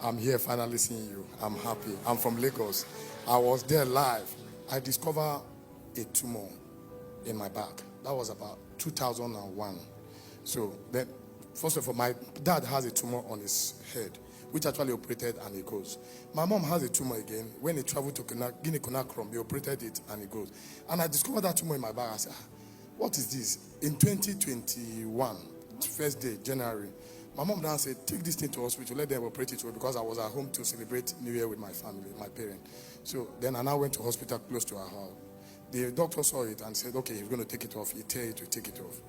I'm here finally seeing you. I'm happy. I'm from Lagos. I was there live. I discovered a tumor in my back. That was about 2001. So then, first of all, my dad has a tumor on his head, which actually operated and it goes. My mom has a tumor again. When he traveled to Guinea-Conakry, they operated it and it goes. And I discovered that tumor in my back. I said, what is this? In 2021, first day, January, my mom now said, take this thing to hospital, let them operate it, because I was at home to celebrate New Year with my family, my parents. So then I now went to hospital close to our house. The doctor saw it and said, okay, he's going to take it off. He tell you to take it off.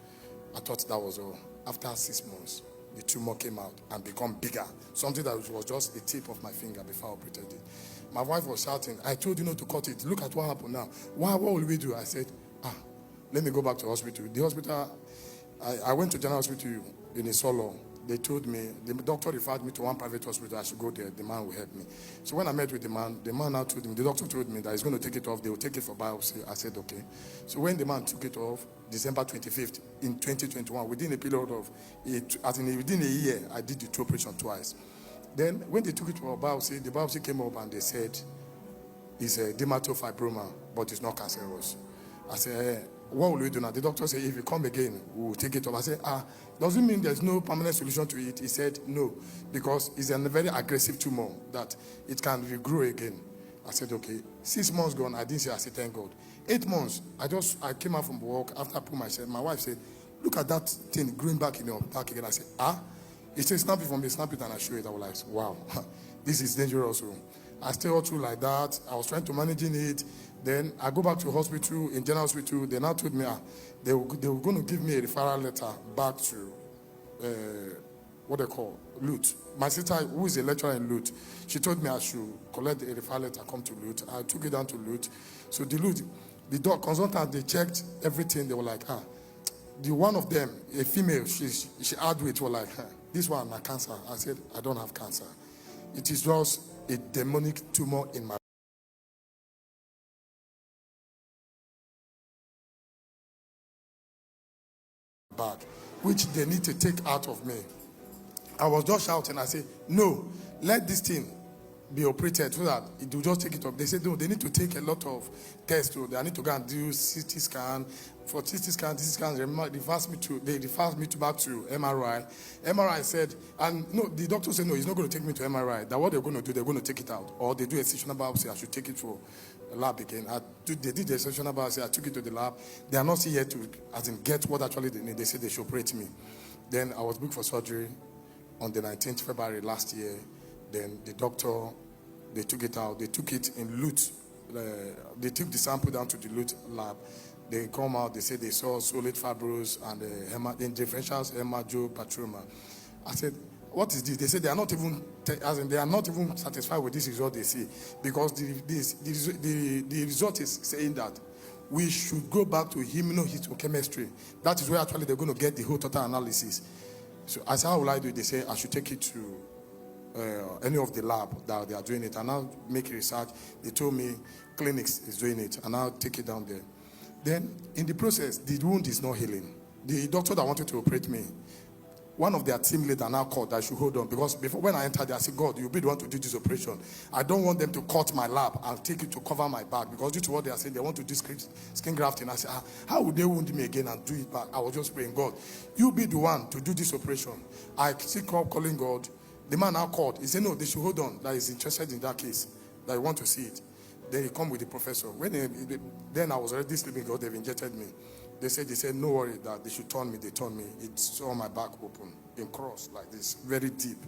I thought that was all. After 6 months, the tumor came out and become bigger. Something that was just the tip of my finger before I operated it. My wife was shouting, I told you not to cut it. Look at what happened now. What will we do? I said, let me go back to hospital. The hospital, I went to General Hospital in Isolo. They told me, the doctor referred me to one private hospital. I should go there. The man will help me. So when I met with the man now told me, the doctor told me that he's going to take it off. They will take it for biopsy. I said, okay. So when the man took it off, December 25th in 2021, within a period of, within a year, I did the 2 operations twice. Then when they took it for biopsy, the biopsy came up and they said, it's a Dermato fibroma, but it's not cancerous. I said, what will we do now? The doctor said, if you come again, we will take it off. I said, doesn't mean there's no permanent solution to it. He said, no, because it's a very aggressive tumor that it can regrow again. I said, okay. 6 months gone, I didn't say, I said, thank God. 8 months, I came out from work after I put myself. My wife said, look at that thing growing back in your back again. I said, He said, snap it from me, snap it, and I show it. I was like, wow, this is dangerous. I stayed all through like that. I was trying to manage it. Then I go back to hospital, in General Hospital. They now told me they were going to give me a referral letter back to, what they call, Lut. My sister, who is a lecturer in Lut, she told me I should collect a referral letter, come to Lut. I took it down to Lut. So the Lut, the consultant, they checked everything. They were like, the one of them, a female, she had weight, were like, this one, my cancer. I said, I don't have cancer. It is just a demonic tumor in my back, which they need to take out of me. I was just shouting. I said, no, let this thing be operated so that it will just take it up. They said, no, they need to take a lot of tests. So they need to go and do CT scan. For CT scan, they reversed me back to MRI. MRI said, and no, the doctor said, no, he's not going to take me to MRI. That what they're going to do, they're going to take it out. Or they do a sectional biopsy, I should take it for a lab again. They did the sectional biopsy, I took it to the lab. They are not yet to get what actually they need. They said they should operate me. Then I was booked for surgery on the 19th February last year. Then the doctor, they took it out. They took it in Lut. They took the sample down to the Lut lab. They come out, they say they saw solid fibrous and differential hemangiopatroma. I said, what is this? They said they are not even satisfied with this result they see, because the result is saying that we should go back to immunohistochemistry. That is where actually they're going to get the whole total analysis. So I said, how will I do it? They say I should take it to any of the lab that they are doing it, and I'll make research. They told me clinics is doing it, and I'll take it down there. Then in the process, the wound is not healing. The doctor that wanted to operate me, one of their team leaders now called that I should hold on, because before, when I entered there, I said, God, you'll be the one to do this operation. I don't want them to cut my lap and take it to cover my back, because due to what they are saying, they want to do skin grafting. I said, how would they wound me again and do it back? I was just praying, God, you be the one to do this operation. I still calling God. The man now called. He said, no, they should hold on, that is interested in that case, that I want to see it. Then he come with the professor. Then I was already sleeping because they've injected me. They said, no worry, that they should turn me. They turned me. It's on my back open, in cross like this, very deep.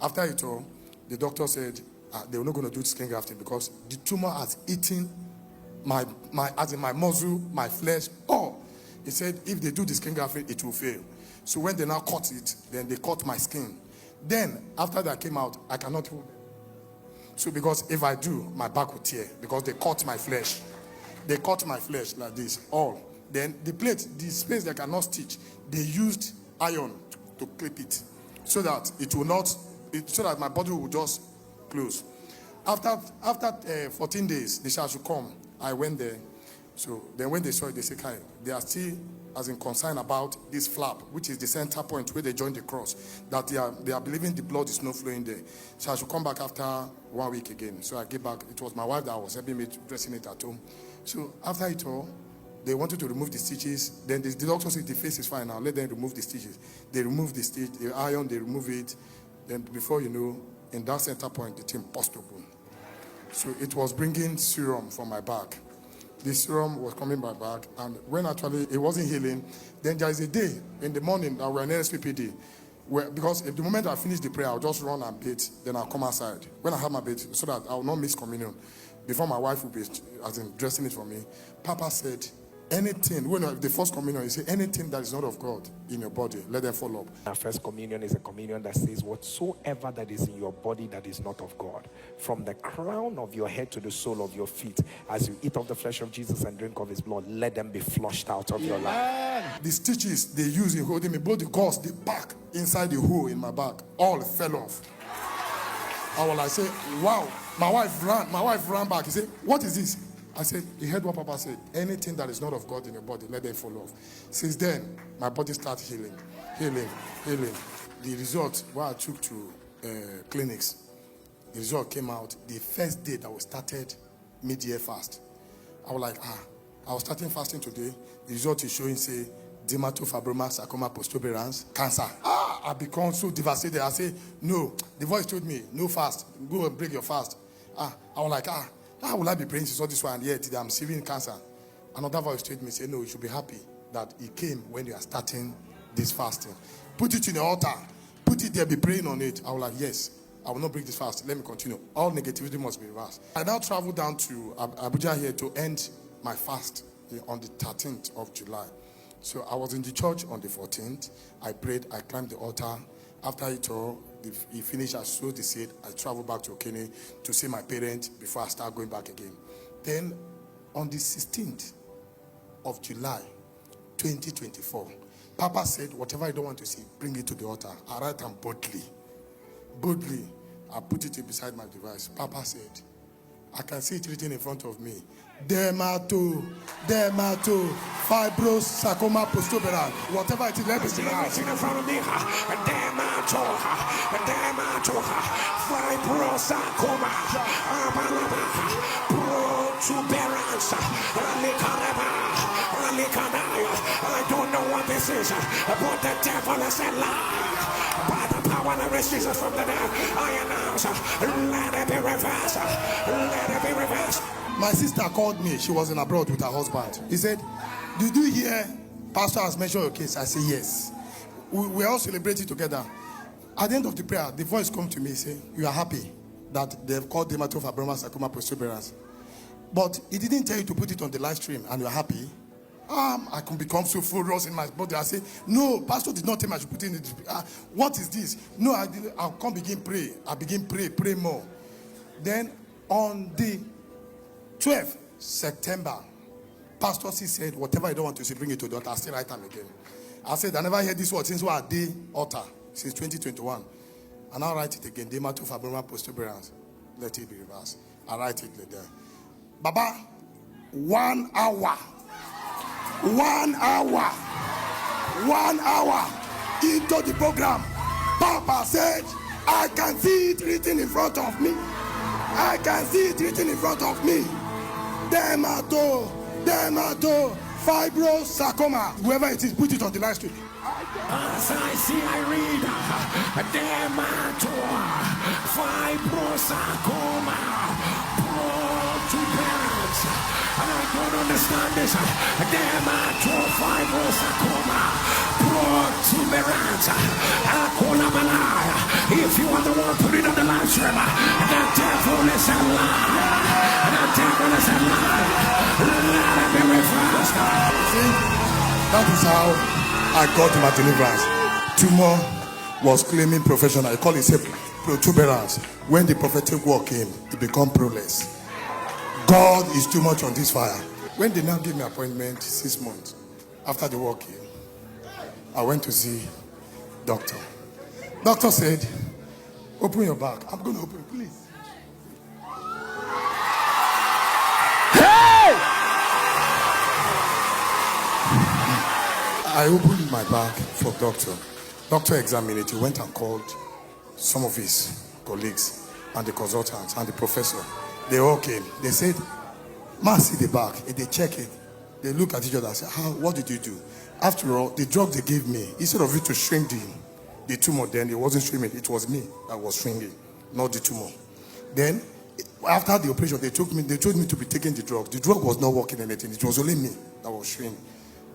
After it all, the doctor said they were not going to do skin grafting because the tumor has eaten my muscle, my flesh. He said if they do the skin grafting, it will fail. So when they now cut it, then they cut my skin. Then after that came out, I cannot hold it. So because if I do, my back will tear, because they cut my flesh. They cut my flesh like this, all. Then the plate, the space they cannot stitch, they used iron to clip it so that it will not, so that my body will just close. After 14 days, they said I should come. I went there. So then when they saw it, they said, Kai, they are still as in concern about this flap, which is the center point where they join the cross, that they are believing the blood is not flowing there. So I should come back after 1 week again. So I get back. It was my wife that was helping me dressing it at home. So after it all, they wanted to remove the stitches. Then the doctor said the face is fine now. Let them remove the stitches. They remove the stitch, the iron, they remove it. Then before you know, in that center point, the thing burst open. So it was bringing serum from my back. The serum was coming my back, and when actually it wasn't healing, then there is a day in the morning that we're in SPPD, where, because if the moment I finish the prayer, I'll just run and bathe, then I'll come outside. When I have my bath, so that I will not miss communion, before my wife will be as in dressing it for me, Papa said, anything, when the first communion, he said, anything that is not of God in your body, let them fall up. Our first communion is a communion that says, whatsoever that is in your body that is not of God, from the crown of your head to the sole of your feet, as you eat of the flesh of Jesus and drink of his blood, let them be flushed out of your life. The stitches they use in holding me, both the gauze, the back, inside the hole in my back, all fell off. I was like, say, wow. My wife ran back. He said, what is this? I said, you heard what Papa said. Anything that is not of God in your body, let them fall off. Since then, my body started healing. The result, what I took to clinics, the result came out the first day that we started mid-year fast. I was like, I was starting fasting today. The result is showing, say, Dermato, Fibrosarcoma, Protuberance, cancer. I become so devastated. I say, no. The voice told me, no fast. Go and break your fast. I was like, how will I be praying to all this one and yet I'm receiving cancer? Another voice told me, say, no, you should be happy that it came when you are starting this fasting. Put it in the altar. Put it there, be praying on it. I was like, yes, I will not break this fast. Let me continue. All negativity must be reversed. I now travel down to Abuja here to end my fast on the 13th of July. So I was in the church on the 14th. I prayed. I climbed the altar. After it all, he finished, I sowed the seed. I traveled back to Okene to see my parents before I start going back again. Then, on the 16th of July, 2024, Papa said, whatever I don't want to see, bring it to the altar. I write them boldly. I put it beside my device. Papa said, I can see it written in front of me. Dermato, Fibrosarcoma, Protuberance. Whatever it is, let me see it in front of me. Dermato, Fibrosarcoma, Protuberance. I don't know what this is, but the devil is a lie. By the power that raised Jesus from the dead, I announce, let it be reversed. Let it be reversed. My sister called me. She was in abroad with her husband. He said, did you hear Pastor has mentioned your case? I said, yes. We all celebrated together. At the end of the prayer, the voice come to me and say, you are happy that they've called Dermato, Fibrosarcoma, Protuberance. But he didn't tell you to put it on the live stream and you're happy. I can become so furious in my body. I say, no, Pastor did not tell me I should put it in it. What is this? No, I'll come begin pray. I begin pray more. Then on the 12th September, Pastor C said, whatever I don't want to say, bring it to the altar. I still write them again. I said, I never heard this word since we are the altar, since 2021. And I'll write it again. Dermato, Fibrosarcoma, Protuberance. Let it be reversed. I write it there. Baba, 1 hour. 1 hour. 1 hour into the program. Papa said, I can see it written in front of me. I can see it written in front of me. Dermato, Fibrosarcoma. Whoever it is, put it on the live stream. As I see, I read Dermato, Fibrosarcoma, Protuberance. And I don't understand this. Dermato, Fibrosarcoma, Protuberance. If you are the one, put it on the live stream. The devil is a liar. The devil is a liar. Let it be reversed. See, that is how I got my deliverance. Tumor was claiming professional. I call it protuberance. When the prophetic word came, it became proless. God is too much on this fire. When they now gave me appointment 6 months after the work came, I went to see doctor. Doctor said, open your back. I'm going to open, please. Hey! I opened my bag for doctor. Doctor examined it. He went and called some of his colleagues and the consultants and the professor. They all came. They said, "Man, see the bag." If they check it, they look at each other and say, what did you do? After all, the drug they gave me, instead of it to shrink the tumor, then it wasn't shrinking. It was me that was shrinking, not the tumor. Then, after the operation, they told me to be taking the drug. The drug was not working anything. It was only me that was shrinking.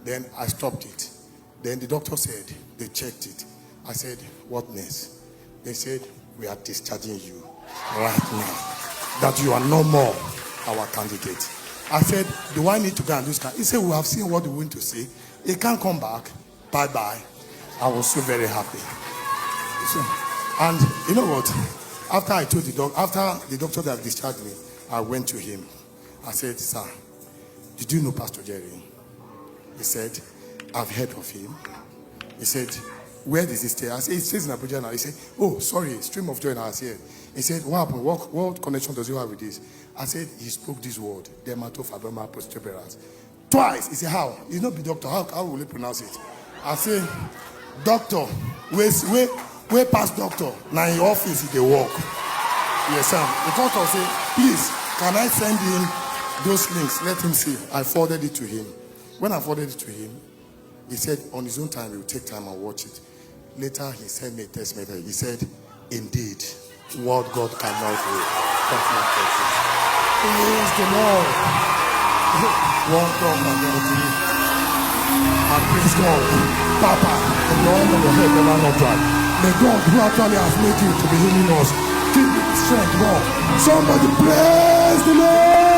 Then I stopped it. Then the doctor said, they checked it. I said, "What next?" They said, "We are discharging you right now. That you are no more our candidate." I said, "Do I need to go and do scan?" He said, "We have seen what we want to see. He can't come back. Bye-bye." I was so very happy. So, and you know what? After I told after the doctor that discharged me, I went to him. I said, "Sir, did you know Pastor Jerry?" He said, "I've heard of him." He said, "Where does he stay?" I said, "He stays in Abuja now." He said, "Oh, sorry, stream of joy now is here." He said, "What happened? What connection does he have with this?" I said, "He spoke this word, Dermato, Fibrosarcoma, Protuberance. Twice." He said, "How? He's not be doctor. How will he pronounce it?" I said, "Doctor, where past doctor? Now in office they work." Yes, sir. The doctor said, "Please, can I send him those links? Let him see." I forwarded it to him. When I forwarded it to him, he said on his own time he will take time and watch it. Later he sent me a text message. He said, "Indeed, what God cannot do." Praise the Lord. What God cannot do. And praise God, Papa, the Lord of the head never not dry. May God, who actually has made you to be healing us, give you strength more. Somebody praise the Lord.